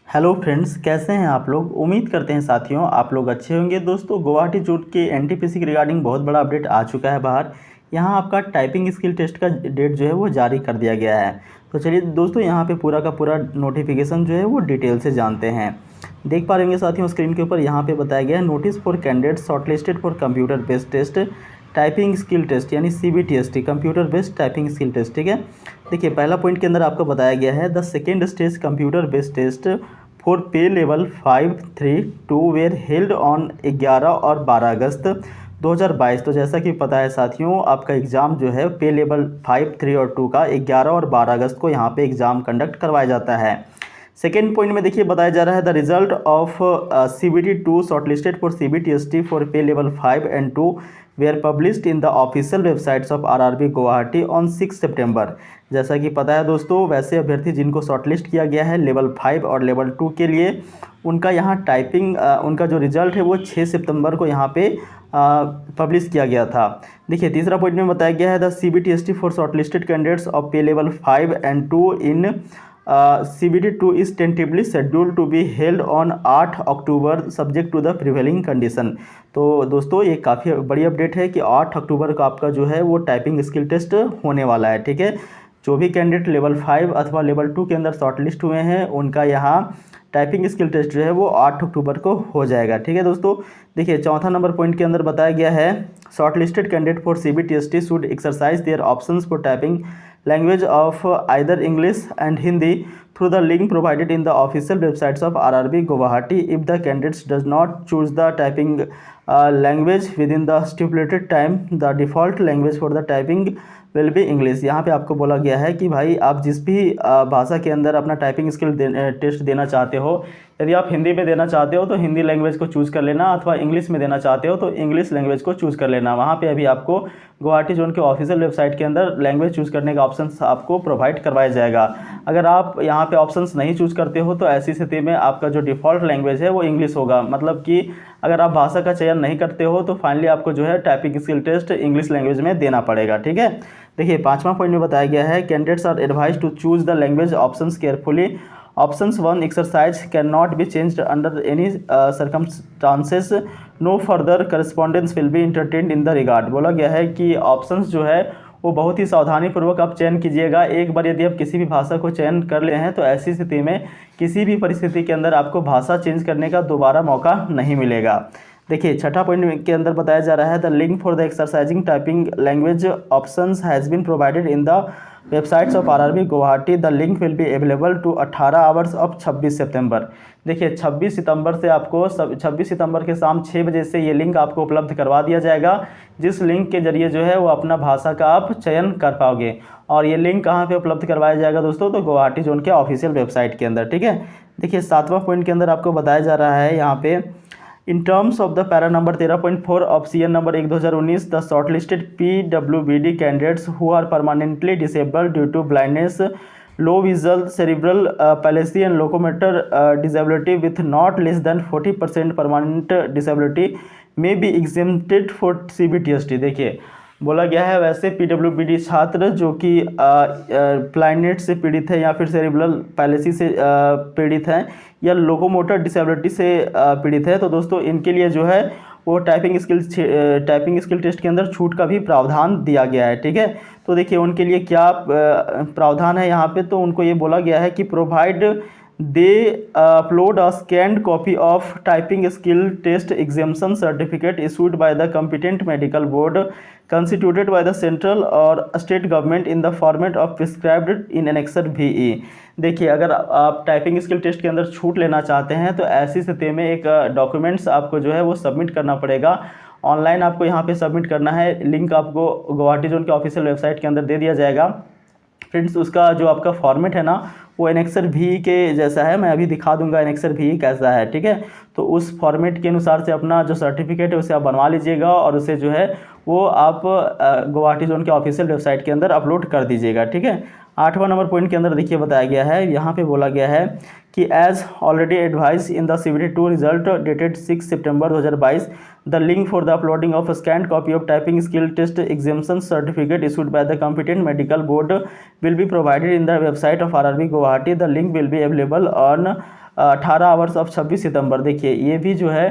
Hello friends, कैसे हैं आप लोग। उम्मीद करते हैं साथियों आप लोग अच्छे होंगे। दोस्तों, गुवाहाटी जूट के एनटीपीसी के रिगार्डिंग बहुत बड़ा अपडेट आ चुका है बाहर। यहाँ आपका टाइपिंग स्किल टेस्ट का डेट जो है वो जारी कर दिया गया है। तो चलिए दोस्तों, यहाँ पे पूरा का पूरा नोटिफिकेशन जो है वो डिटेल से जानते हैं। देख पा रहे होंगे साथियों स्क्रीन के ऊपर, यहाँ पे बताया गया है notice for candidate shortlisted for computer based test typing skill test, यानी CBTST computer based typing skill test. ठीक है, देखिए पहला पॉइंट के अंदर आपको बताया गया है the second stage computer based test for pay level 5-3-2 were held on 11 और 12 अगस्त 2022। तो जैसा कि पता है साथियों, आपका एग्ज़ाम जो है पे लेवल 5, 3 और 2 का 11 और 12 अगस्त को यहाँ पे एग्ज़ाम कंडक्ट करवाया जाता है। सेकेंड पॉइंट में देखिए बताया जा रहा है the result of CBT2 shortlisted for CBTST for pay level 5 and 2 were published in the official websites of RRB Guwahati on 6 September. जैसा कि पता है दोस्तों, वैसे अभ्यर्थी जिनको शॉर्टलिस्ट किया गया है लेवल 5 और लेवल 2 के लिए, उनका यहाँ टाइपिंग उनका जो रिजल्ट है वो 6 सितंबर को यहाँ पे पब्लिश किया गया था। देखिए तीसरा पॉइंट में बताया गया है the CBTST for shortlisted candidates of pay level 5 and 2 in CBT2 is tentatively scheduled to be held on 8 October subject to the prevailing condition. तो दोस्तों ये काफ़ी बड़ी अपडेट है कि 8 अक्टूबर को आपका जो है वो टाइपिंग स्किल टेस्ट होने वाला है। ठीक है, जो भी कैंडिडेट लेवल 5 अथवा लेवल 2 के अंदर शॉर्टलिस्ट हुए हैं उनका यहाँ टाइपिंग स्किल टेस्ट जो है वो 8 अक्टूबर को हो जाएगा। ठीक है दोस्तों, देखिए चौथा नंबर पॉइंट के अंदर बताया गया है shortlisted candidate for CBTST should exercise their options for typing language of either English and Hindi through the link provided in the official websites of RRB Guwahati. If the candidates does not choose the typing language within the stipulated time, the default language for the typing will be English. यहाँ पे आपको बोला गया है कि भाई आप जिस भी भाषा के अंदर अपना टाइपिंग स्किल टेस्ट देना चाहते हो, यदि आप हिंदी में देना चाहते हो तो हिंदी लैंग्वेज को चूज़ कर लेना, अथवा इंग्लिश में देना चाहते हो तो इंग्लिश लैंग्वेज को चूज़ कर लेना। वहाँ पे अभी आपको गुवाहाटी जोन के ऑफिशियल वेबसाइट के अंदर लैंग्वेज चूज़ करने का ऑप्शन आपको प्रोवाइड करवाया जाएगा। अगर आप यहाँ पे ऑप्शंस नहीं चूज़ करते हो तो ऐसी स्थिति में आपका जो डिफ़ॉल्ट लैंग्वेज है वो इंग्लिश होगा। मतलब कि अगर आप भाषा का चयन नहीं करते हो तो फाइनली आपको जो है typing skill test English language में देना पड़ेगा। ठीक है, देखिए पांचवा पॉइंट में बताया गया है candidates are advise to choose the language options carefully. Options 1 exercise can not be changed under any circumstances, no further correspondence will be entertained in the regard. बोला गया है कि ऑप्शंस जो है वो बहुत ही सावधानी पूर्वक आप चयन कीजिएगा। एक बार यदि आप किसी भी भाषा को चयन कर ले हैं तो ऐसी स्थिति में किसी भी परिस्थिति के अंदर आपको भाषा चेंज करने का दोबारा मौका नहीं मिलेगा। देखिए छठा पॉइंट के अंदर बताया जा रहा है the link for the exercising typing language options has been provided in the websites of RRB Guwahati. The link will be available to 18 hours of 26 September. देखिए 26 सितंबर से आपको 26 सितंबर के शाम 6 बजे से ये लिंक आपको उपलब्ध करवा दिया जाएगा, जिस लिंक के जरिए जो है वो अपना भाषा का आप चयन कर पाओगे। और ये लिंक कहाँ पे उपलब्ध करवाया जाएगा दोस्तों, तो गुवाहाटी जोन के ऑफिशियल वेबसाइट के अंदर। ठीक है, देखिए सातवां पॉइंट के अंदर आपको बताया जा रहा है यहाँ पे In terms of the para number 13.4 of CN number 1/2019, the shortlisted PWBD candidates who are permanently disabled due to blindness, low visual, cerebral palsy and locomotor disability with not less than 40% permanent disability may be exempted for CBTST। देखिए बोला गया है वैसे PWBD छात्र जो कि blindness से पीड़ित है या फिर सेरिब्रल पैलेसी से पीड़ित हैं या लोकोमोटर डिसेबिलिटी से पीड़ित है, तो दोस्तों इनके लिए जो है वो टाइपिंग स्किल टेस्ट के अंदर छूट का भी प्रावधान दिया गया है। ठीक है, तो देखिए उनके लिए क्या प्रावधान है यहाँ पे, तो उनको ये बोला गया है कि provide they upload a scanned copy of typing skill test examination certificate issued by the competent medical board constituted by the central और state government in the format of prescribed in annexure VE। देखिए अगर आप typing skill test के अंदर छूट लेना चाहते हैं तो ऐसी स्थिति में एक डॉक्यूमेंट्स आपको जो है वो सबमिट करना पड़ेगा। ऑनलाइन आपको यहाँ पे सबमिट करना है, लिंक आपको गुवाहाटी जोन के ऑफिशियल वेबसाइट के अंदर दे दिया जाएगा। फ्रेंड्स उसका जो आपका फॉर्मेट है ना वो एनेक्सर VE के जैसा है, मैं अभी दिखा दूंगा एनेक्सर VE कैसा है। ठीक है, तो उस फॉर्मेट के अनुसार से अपना जो सर्टिफिकेट है उसे आप बनवा लीजिएगा और उसे जो है वो आप गुवाहाटी जोन के ऑफिशियल वेबसाइट के अंदर अपलोड कर दीजिएगा। ठीक है, आठवां नंबर पॉइंट के अंदर देखिए बताया गया है, यहाँ पे बोला गया है कि as already advise in the CBT2 result dated 6 September 2022, the link for the uploading of scanned copy of typing skill test examination certificate issued by the competent medical board will be provided in the website of RRB Guwahati. The link will be available on 18 hours of 26 September, देखिए ये भी जो है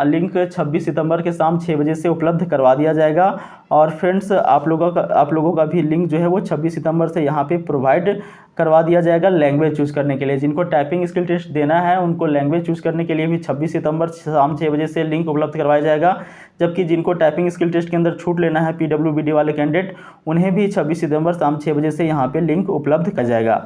link 26 सितंबर के शाम 6 बजे से उपलब्ध करवा दिया जाएगा। और फ्रेंड्स आप लोगों का भी लिंक जो है वो 26 सितंबर से यहाँ पे प्रोवाइड करवा दिया जाएगा लैंग्वेज चूज़ करने के लिए। जिनको टाइपिंग स्किल टेस्ट देना है उनको लैंग्वेज चूज़ करने के लिए भी 26 सितंबर शाम 6 बजे से लिंक उपलब्ध करवाया जाएगा। जबकि जिनको टाइपिंग स्किल टेस्ट के अंदर छूट लेना है PWBD वाले कैंडिडेट, उन्हें भी 26 सितंबर शाम 6 बजे से यहाँ पे लिंक उपलब्ध कर जाएगा।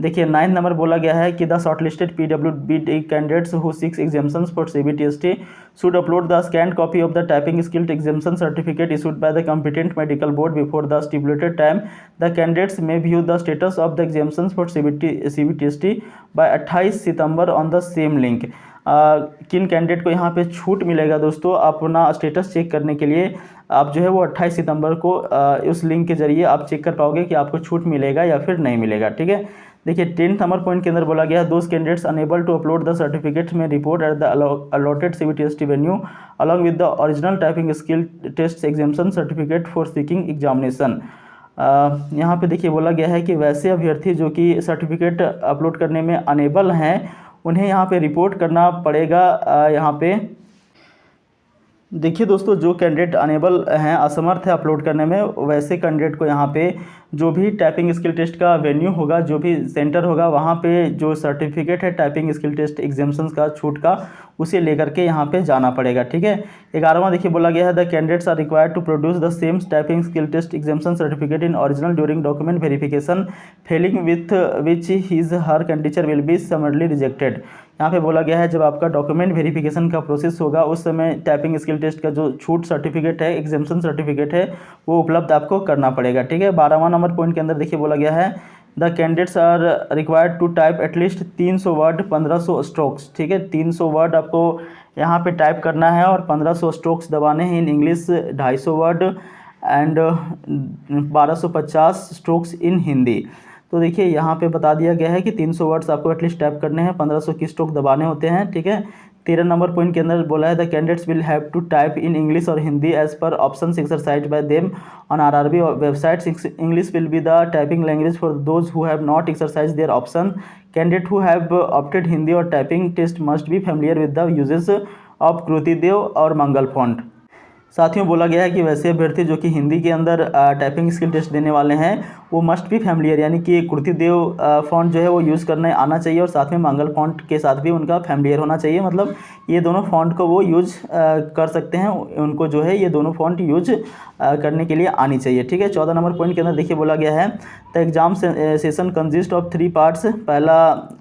देखिए 9 नंबर बोला गया है कि the shortlisted PWBD candidates who seeks exemptions for CBTST should upload the scanned copy of the typing skill exemption certificate issued by the competent medical board before the stipulated time. The candidates may view the status of the exemptions for CBTST by 28 September on the same link. किन candidate को यहाँ पे छूट मिलेगा दोस्तों अपना status check करने के लिए, आप जो है वो 28 सितंबर को उस लिंक के जरिए आप चेक कर पाओगे कि आपको छूट मिलेगा या फिर नहीं मिलेगा। ठीक है, देखिए 10 नंबर पॉइंट के अंदर बोला गया है those candidates unable to upload the certificates may report at the allotted CBTST venue along with the original typing skill test examination certificate for seeking examination. यहाँ पे देखिए बोला गया है कि वैसे अभ्यर्थी जो कि सर्टिफिकेट अपलोड करने में अनेबल हैं उन्हें यहाँ पे रिपोर्ट करना पड़ेगा। यहाँ पे देखिए दोस्तों जो कैंडिडेट अनेबल हैं, असमर्थ है अपलोड करने में, वैसे कैंडिडेट को यहाँ पे जो भी टाइपिंग स्किल टेस्ट का वेन्यू होगा, जो भी सेंटर होगा, वहाँ पे जो सर्टिफिकेट है टाइपिंग स्किल टेस्ट एग्जामिनेशन का छूट का, उसे लेकर के यहाँ पे जाना पड़ेगा। ठीक है, 11वां देखिए बोला गया है the candidates are required to produce the same typing skill test examination certificate in original during document verification, failing with which his her candidature will be summarily rejected. यहाँ पे बोला गया है जब आपका डॉक्यूमेंट वेरिफिकेशन का प्रोसेस होगा उस समय टाइपिंग स्किल टेस्ट का जो छूट सर्टिफिकेट है, एग्जामिनेशन सर्टिफिकेट है, वो उपलब्ध आपको करना पड़ेगा। ठीक है, 12वां नंबर पॉइंट के अंदर देखिए बोला गया है the candidates are required to type at least 300 word 1500 strokes. ठीक है, 300 वर्ड आपको यहाँ पे टाइप करना है और 1500 स्ट्रोक्स दबाने हैं in English, 250 word and 1250 strokes in Hindi. तो देखिए यहाँ पे बता दिया गया है कि 300 वर्ड्स आपको एटलीस्ट टाइप करने हैं, 1500 की स्ट्रोक दबाने होते हैं। ठीक है, 13 नंबर पॉइंट के अंदर बोला है the candidates will have to type in English और Hindi as per options exercise by them on RRB websites. English will be the typing language for those who have not exercise their option. Candidate who have opted Hindi और typing test must be familiar with the uses of Krutidev और Mangal font. साथियों बोला गया है कि वैसे अभ्यर्थी जो कि हिंदी के अंदर टाइपिंग स्किल टेस्ट देने वाले हैं वो मस्ट भी फैमिलियर, यानी कि कृतिदेव फॉन्ट जो है वो यूज़ करने आना चाहिए और साथ में मंगल फॉन्ट के साथ भी उनका फैमिलियर होना चाहिए। मतलब ये दोनों फॉन्ट को वो यूज कर सकते हैं, उनको जो है ये दोनों फॉन्ट यूज करने के लिए आनी चाहिए। ठीक है, 14 नंबर पॉइंट के अंदर देखिए बोला गया है the exam session consist of 3 parts. पहला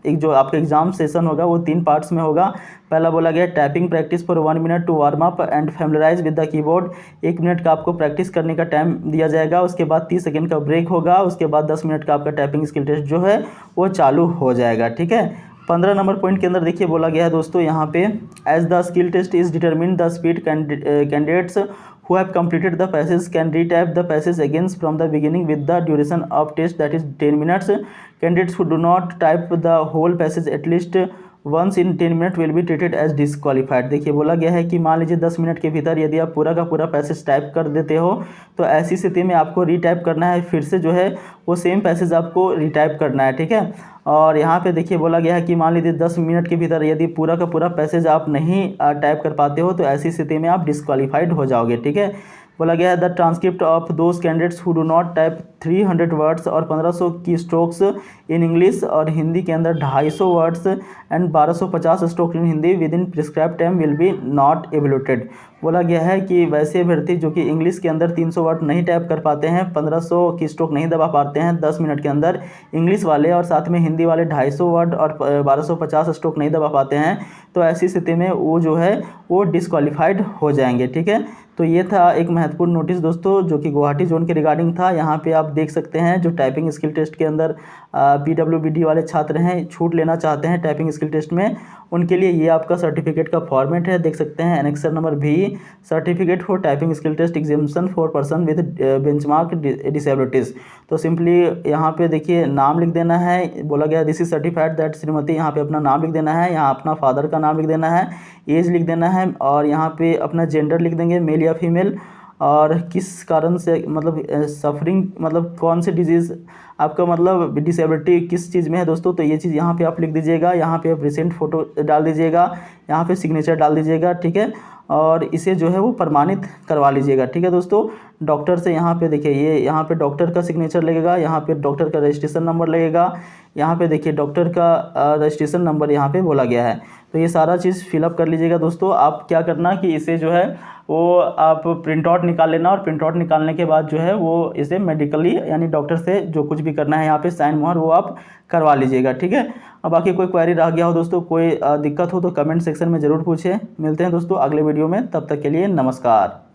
एक जो आपका एग्जाम सेशन होगा वो 3 पार्ट्स में होगा। पहला बोला गया typing practice for 1 minute to warm up and familiarise with the keyboard. 1 minute का आपको प्रैक्टिस करने का टाइम दिया जाएगा, उसके बाद 30 सेकंड का ब्रेक होगा, उसके बाद 10 मिनट का आपका टाइपिंग स्किल टेस्ट जो है वो चालू हो जाएगा। ठीक है, 15 नंबर पॉइंट के अंदर देखिए बोला गया है दोस्तों यहाँ पे as the skill test is determine the speed candidates who have completed the passage can retype the passage again from the beginning with the duration of test that is 10 minutes. Candidates who do not type the whole passage at least once in 10 minute will be treated as disqualified. देखिए बोला गया है कि मान लीजिए 10 minute के भीतर यदि आप पूरा का पूरा पैसेज टाइप कर देते हो तो ऐसी स्थिति में आपको रीटाइप करना है, फिर से जो है वो सेम पैसेज आपको रीटाइप करना है। ठीक है, और यहाँ पे देखिए बोला गया है कि मान लीजिए 10 मिनट के भीतर यदि पूरा का पूरा पैसेज आप नहीं टाइप कर पाते हो तो ऐसी स्थिति में आप डिसक्वालीफाइड हो जाओगे। ठीक है, बोला गया है the transcript of those candidates who do not type 300 words और 1500 की स्ट्रोक्स इन इंग्लिश और हिंदी के अंदर 250 words and 1250 strokes in Hindi within prescribe time will be not evaluated. बोला गया है कि वैसे अभ्यर्थी जो कि इंग्लिश के अंदर 300 वर्ड नहीं टाइप कर पाते हैं, 1500 की स्ट्रोक नहीं दबा पाते हैं 10 मिनट के अंदर इंग्लिश वाले, और साथ में हिंदी वाले 250 वर्ड और 1250 स्ट्रोक नहीं दबा पाते हैं, तो ऐसी स्थिति में वो जो है वो डिसक्वालीफाइड हो जाएंगे। ठीक है, तो ये था एक महत्वपूर्ण नोटिस दोस्तों जो कि गुवाहाटी जोन के रिगार्डिंग था। यहाँ पे आप देख सकते हैं जो टाइपिंग स्किल टेस्ट के अंदर PWBD वाले छात्र हैं, छूट लेना चाहते हैं टाइपिंग स्किल टेस्ट में, उनके लिए ये आपका सर्टिफिकेट का फॉर्मेट है, देख सकते हैं। Annexure number B certificate for typing skill test examination for person with benchmark disabilities. तो सिंपली यहाँ पे देखिए नाम लिख देना है, बोला गया this is certified that Shrimati, यहाँ पे अपना नाम लिख देना है, यहाँ अपना फादर का नाम लिख देना है, एज लिख देना है और यहाँ पे अपना जेंडर लिख देंगे मेल या फीमेल, और किस कारण से मतलब सफरिंग मतलब कौन सी डिजीज़ आपका मतलब डिसेबिलिटी किस चीज़ में है दोस्तों, तो ये चीज़ यहाँ पे आप लिख दीजिएगा। यहाँ पे आप रिसेंट फ़ोटो डाल दीजिएगा, यहाँ पे सिग्नेचर डाल दीजिएगा, ठीक है। और इसे जो है वो प्रमाणित करवा लीजिएगा, ठीक है दोस्तों। डॉक्टर से यहाँ पे देखिए ये यहाँ पे डॉक्टर का सिग्नेचर लगेगा, यहाँ पे डॉक्टर का रजिस्ट्रेशन नंबर लगेगा, यहाँ पे देखिए डॉक्टर का रजिस्ट्रेशन नंबर यहाँ पे बोला गया है। तो ये सारा चीज़ फिलअप कर लीजिएगा दोस्तों। आप क्या करना कि इसे जो है वो आप प्रिंट आउट निकाल लेना, और प्रिंट आउट निकालने के बाद जो है वो इसे मेडिकली यानी डॉक्टर से जो कुछ भी करना है यहाँ पे साइन मोहर वो आप करवा लीजिएगा, ठीक है। अब बाकी कोई क्वेरी रह गया हो दोस्तों, कोई दिक्कत हो तो कमेंट सेक्शन में ज़रूर पूछें। मिलते हैं दोस्तों अगले वीडियो में, तब तक के लिए नमस्कार।